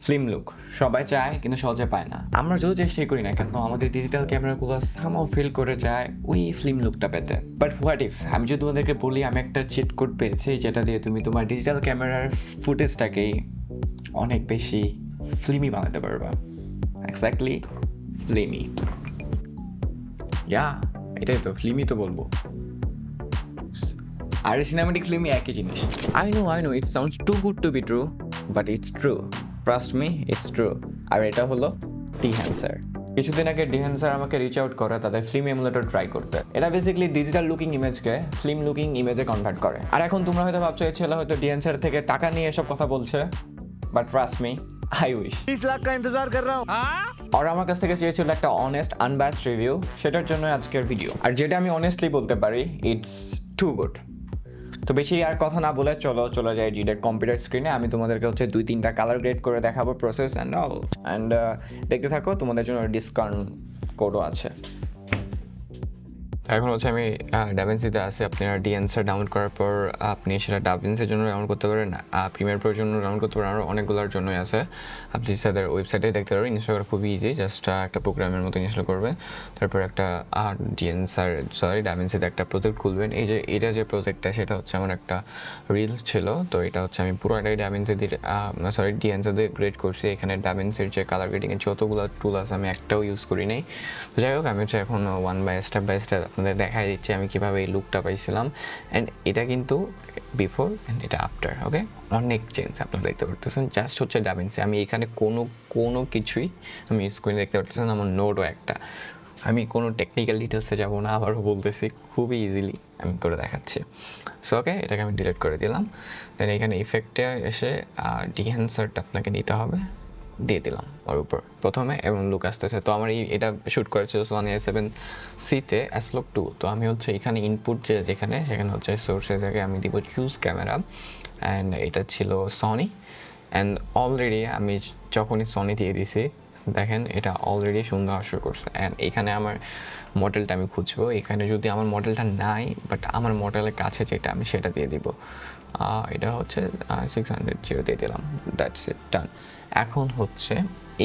Film look সবাই চায় কিন্তু সহজে পায় না। আমরা যত চেষ্টাই করি না কেন আমাদের ডিজিটাল ক্যামেরাগুলো সামহাও ফিল করে যায় ওই ফিল্ম লুকটা পেতে। বাট হোয়াট ইফ আমি যদি তোমাদেরকে বলি আমি একটা চিট কোড পেয়েছি যেটা দিয়ে তুমি তোমার ডিজিটাল ক্যামেরার ফুটেজটাকেই অনেক বেশি ফিল্মি বানাতে পারবা। এক্স্যাক্টলি ফিল্মি। ইয়া এটাই তো ফিল্মি তো বলবো। আর সিনেমাটিক ফিল্মই একই জিনিস। I know it sounds too good to be true but it's true. Trust me it's true. আর এটা হলো Dehancer। কিছুদিন আগে Dehancer আমাকে রিচ আউট করে তাদের ফিল্ম এমুলেটর ট্রাই করতে। এটা বেসিক্যালি ডিজিটাল লুকিং ইমেজকে ফিল্ম লুকিং ইমেজে কনভার্ট করে। আর এখন তোমরা হয়তো ভাবছো এই ছেলে হয়তো Dehancer থেকে টাকা নিয়ে এসব কথা বলছে, but trust me I wish। 20 lakh का इंतजार कर रहा हूँ। আর আমার কাছ থেকে চেয়েছিল একটা অনেস্ট আনবায়াসড রিভিউ, সেটার জন্য আজকের ভিডিও। আর যেটা আমি অনেস্টলি বলতে পারি ইটস টু গুড। তো বেশি আর কথা না বলে চলে যাই ডিরেক্ট কম্পিউটার স্ক্রিনে। আমি তোমাদেরকে হচ্ছে 2-3টা কালার গ্রেড করে দেখাবো প্রসেস অ্যান্ড দেখতে থাকো। তোমাদের জন্য ডিসকাউন্ট কোডও আছে। এখন হচ্ছে আমি ডাভিন্সিতে আছি। আপনারা Dehancer ডাউনলোড করার পর আপনি সেটা ডাভিন্সির জন্য ডাউনলোড করতে পারেন, প্রিমিয়ার প্রোর জন্য ডাউনলোড করতে পারেন, আরও অনেকগুলোর জন্যই আছে। আপনি তাদের ওয়েবসাইটে দেখতে পারবেন। ইনস্টল করা খুবই ইজি, জাস্ট একটা প্রোগ্রামের মতো ইনস্টল করবেন। তারপর একটা ডাভিন্সিতে একটা প্রজেক্ট খুলবেন। এটা যে প্রজেক্টটা সেটা হচ্ছে আমার একটা রিলস ছিল। তো এটা হচ্ছে আমি পুরোটাই Dehancer দিয়ে গ্রেড করছি। এখানে ডাভিন্সির যে কালার গ্রেডিংয়ের যতগুলো টুল আছে আমি একটাও ইউজ করি নাই। তো যাই হোক, আমি হচ্ছে এখন স্টেপ বাই স্টেপ আপনাদের দেখাই দিচ্ছি আমি কীভাবে এই লুকটা পাইছিলাম। অ্যান্ড এটা কিন্তু বিফোর অ্যান্ড এটা আফটার। ওকে, অনেক চেঞ্জ আপনারা দেখতে পারতেছেন। জাস্ট হচ্ছে ডাভিন্সি। আমি এখানে কোনো কিছুই আমি ইউজ করে দেখতে পারতেছেন। আমার নোটও একটা, আমি কোনো টেকনিক্যাল ডিটেলসে যাবো না, আবারও বলতেছি, খুবই ইজিলি আমি করে দেখাচ্ছি। সো ওকে, এটাকে আমি ডিলিট করে দিলাম। দেন এখানে ইফেক্টে এসে Dehancerটা আপনাকে নিতে হবে, দিয়ে দিলাম ওর উপর প্রথমে, এবং লুক আসতেছে। তো আমার এটা শ্যুট করেছিল Sony A7C-তে S-Log 2। তো আমি হচ্ছে এখানে ইনপুট সেখানে হচ্ছে সোর্সে থেকে আমি দিব চুজ ক্যামেরা, অ্যান্ড এটা ছিল Sony। অ্যান্ড অলরেডি আমি যখনই Sony দিয়ে দিছি দেখেন এটা অলরেডি সুন্দর আসা করছে। অ্যান্ড এখানে আমার মডেলটা আমি খুঁজবো। এখানে যদি আমার মডেলটা নাই, বাট আমার মডেলের কাছে যেটা আমি সেটা দিয়ে দিব। এটা হচ্ছে 600 দিয়ে দিলাম। দ্যাটস ইট, ডান। এখন হচ্ছে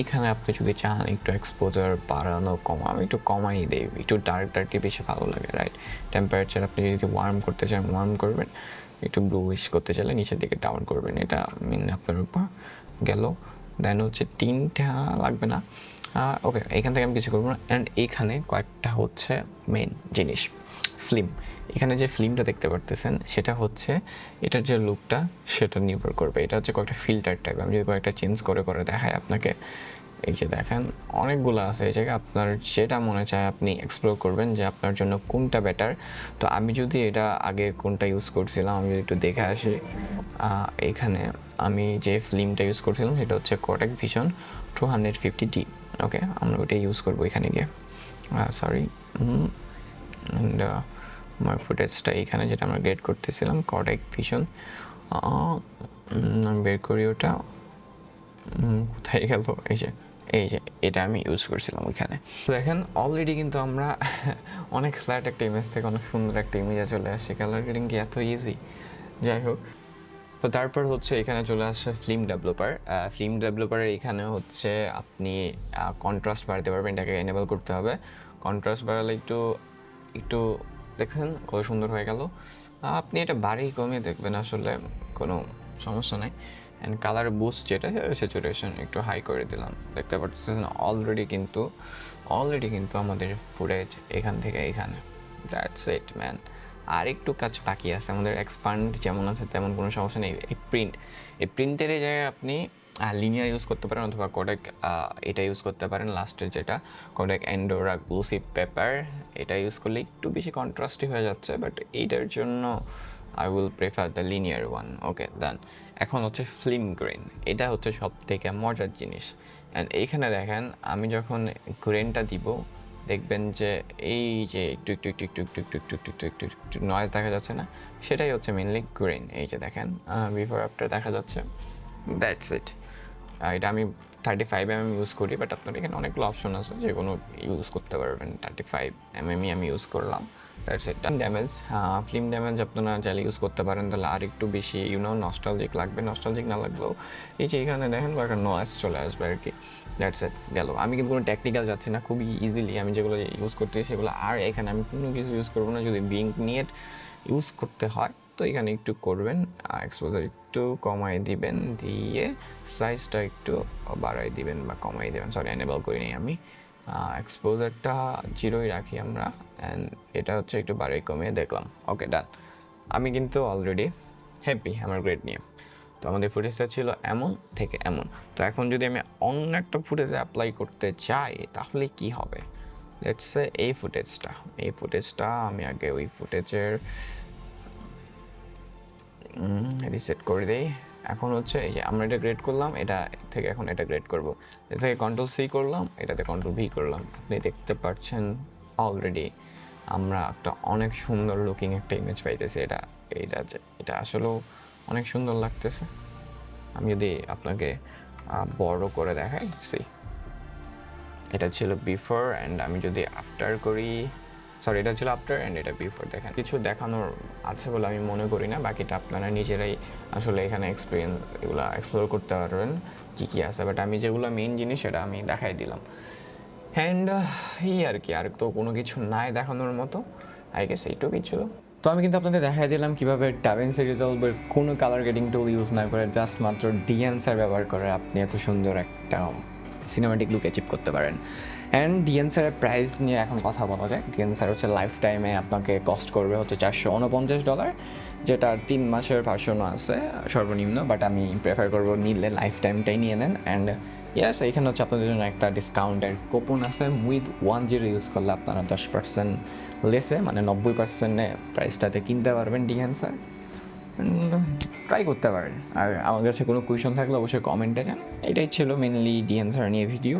এখানে আপনি যদি চান একটু এক্সপোজার বাড়ানো কমানো, একটু কমাই দেয়, একটু ডার্কই বেশি ভালো লাগে, রাইট? টেম্পারেচার আপনি যদি ওয়ার্ম করতে চান ওয়ার্ম করবেন, একটু ব্লুইশ করতে চাইলে নিচের দিকে ডাউন করবেন। এটা আপনার উপর গেল। দেন হচ্ছে 3টা লাগবে না। ওকে, এখান থেকে আমি কিছু করবো না। অ্যান্ড এখানে কয়েকটা হচ্ছে মেন জিনিস, ফিল্ম। এখানে যে ফিল্মটা দেখতে পারতেছেন সেটা হচ্ছে এটার যে লুকটা সেটা নির্ভর করবে। এটা হচ্ছে কয়েকটা ফিল্টার টাইপ। আমি যদি কয়েকটা চেঞ্জ করে দেখাই আপনাকে, এই যে দেখেন অনেকগুলো আছে এই জায়গায়। আপনার যেটা মনে চায় আপনি এক্সপ্লোর করবেন যে আপনার জন্য কোনটা বেটার। তো আমি যদি এটা আগে কোনটা ইউজ করছিলাম আমি যদি একটু দেখে আসি, এখানে আমি যে ফিল্মটা ইউজ করছিলাম সেটা হচ্ছে Kodak Vision 250D। ওকে, আমরা ওইটা ইউজ করবো এখানে গিয়ে। সরি, অ্যান্ড আমার ফুটেজটা এখানে যেটা আমরা গ্রেড করতেছিলাম Kodak Vision, আমি বের করি ওটা, কোথায় গেল, এই যে এটা আমি ইউজ করছিলাম ওইখানে। তো দেখেন অলরেডি কিন্তু আমরা অনেক ফ্ল্যাট একটা ইমেজ থেকে অনেক সুন্দর একটা ইমেজে চলে আসছে। কালার গ্রেডিং কি এত ইজি? যাই হোক, তো তারপর হচ্ছে এখানে চলে আসছে ফিল্ম ডেভেলপারের এখানে হচ্ছে আপনি কন্ট্রাস্ট বাড়াতে পারবেন। এটাকে এনেবল করতে হবে। কন্ট্রাস্ট বাড়ালে একটু দেখেন কত সুন্দর হয়ে গেল। আপনি এটা বাড়িয়ে কমিয়ে দেখবেন, আসলে কোনো সমস্যা নাই। অ্যান্ড কালার বুস্ট যেটা স্যাচুরেশন একটু হাই করে দিলাম। দেখতে পাচ্ছেন অলরেডি কিন্তু আমাদের ফুটেজ এখান থেকে এখানে। That's it man. আর একটু কাজ বাকি আছে আমাদের। এক্সপান্ড যেমন আছে তেমন কোনো সমস্যা নেই। এই প্রিন্টের জায়গায় আপনি লিনিয়ার ইউজ করতে পারেন, অথবা Kodak এটা ইউজ করতে পারেন লাস্টের যেটা Kodak Endora গ্লুসি পেপার। এটা ইউজ করলে একটু বেশি কন্ট্রাস্টি হয়ে যাচ্ছে, বাট এইটার জন্য I will prefer the linear one. Okay, done. এখন হচ্ছে ফিল্ম গ্রেন। এটা হচ্ছে সব থেকে মজার জিনিস। অ্যান্ড এইখানে দেখেন আমি যখন গ্রেনটা দিব দেখবেন যে এই যে একটু নয়েজ দেখা যাচ্ছে না, সেটাই হচ্ছে মেনলি গ্রেন। এই যে দেখেন বিফোর আফটার দেখা যাচ্ছে। That's it. এটা আমি 35mm ইউজ করি, বাট আপনার এখানে অনেকগুলো অপশন আছে যে কোনো ইউজ করতে পারবেন। 35mm আমি ইউজ করলাম। That's it. ফিল্ম ড্যামেজ আপনারা চাইলে ইউজ করতে পারেন, তাহলে আর একটু বেশি নস্টালজিক লাগবে। নস্টালজিক না লাগলেও এই যে এখানে দেখেন একটা নয়েজ চলে আসবে আর কি। দ্যাটস ইট, গেল। আমি কিন্তু কোনো টেকনিক্যাল যাচ্ছি না, খুবই ইজিলি আমি যেগুলো ইউজ করতেছি সেগুলো। আর এখানে আমি কোনো কিছু ইউজ করবো না। যদি বিং নিয়ে ইউজ করতে হয় তো এখানে একটু করবেন, এক্সপোজার একটু কমাই দিবেন, দিয়ে সাইজটা একটু বাড়াই দিবেন বা কমাই দেবেন। সরি, এনেবল করি নি আমি। এক্সপোজারটা 0ই রাখি আমরা, অ্যান্ড এটা হচ্ছে একটু বাড়াই কমিয়ে দেখলাম। ওকে, ডান। আমি কিন্তু অলরেডি হ্যাপি আমার গ্রেড নিয়ে। তো আমাদের ফুটেজটা ছিল এমন থেকে এমন। তো এখন যদি আমি অন্য একটা ফুটেজে অ্যাপ্লাই করতে চাই তাহলে কি হবে? লেটস সে এই ফুটেজটা আমি আগে ওই ফুটেজের রিসেট করে দিই। এখন হচ্ছে এই যে আমরা এটা গ্রেড করলাম, এটা থেকে এখন এটা গ্রেড করবো। এটা থেকে Ctrl+C করলাম, এটাতে Ctrl+V করলাম। আপনি দেখতে পাচ্ছেন অলরেডি আমরা একটা অনেক সুন্দর লুকিং একটা ইমেজ পাইতেছি। এটা আসলেও অনেক সুন্দর লাগতেছে। আমি যদি আপনাকে বড় করে দেখাই, সি, এটা ছিল বিফোর, অ্যান্ড আমি যদি আফটার করি, সরি, এটা ছিল আফটার অ্যান্ড এটা বিফোর। দেখেন কিছু দেখানোর আছে বলে আমি মনে করি না, বাকিটা আপনারা নিজেরাই আসলে এখানে এগুলো এক্সপ্লোর করতে পারবেন কী কী আছে। বাট আমি যেগুলো মেইন জিনিস সেটা আমি দেখাই দিলাম। অ্যান্ড এই আর কি, আর তো কোনো কিছু নাই দেখানোর মতো। আই গেস এইটুকুই ছিল। তো আমি কিন্তু আপনাদের দেখাই দিলাম কীভাবে DaVinci Resolve কোনো কালার গ্রেডিং টুল ইউজ না করে জাস্ট মাত্র Dehancer ব্যবহার করে আপনি এত সুন্দর একটা সিনেমাটিক লুক অ্যাচিভ করতে পারেন। অ্যান্ড Dehancer'ের প্রাইস নিয়ে এখন কথা বলা যায়। Dehancer হচ্ছে লাইফ টাইমে আপনাকে কস্ট করবে হচ্ছে $449, যেটা 3 মাসের ভার্সনও আছে সর্বনিম্ন, বাট আমি প্রেফার করবো নিলে লাইফ টাইমটাই নিয়ে নেন। অ্যান্ড ইয়াস, এইখানে হচ্ছে আপনাদের জন্য একটা ডিসকাউন্টের কুপন আছে। উইথ 10 ইউজ করলে আপনারা 10% লেসে, মানে 90% প্রাইসটাতে কিনতে পারবেন Dehancer। ট্রাই করতে পারেন। আর আমার কাছে কোনো কোয়েশন থাকলে অবশ্যই কমেন্টে যান। এটাই ছিল মেনলি Dehancer নিয়ে ভিডিও।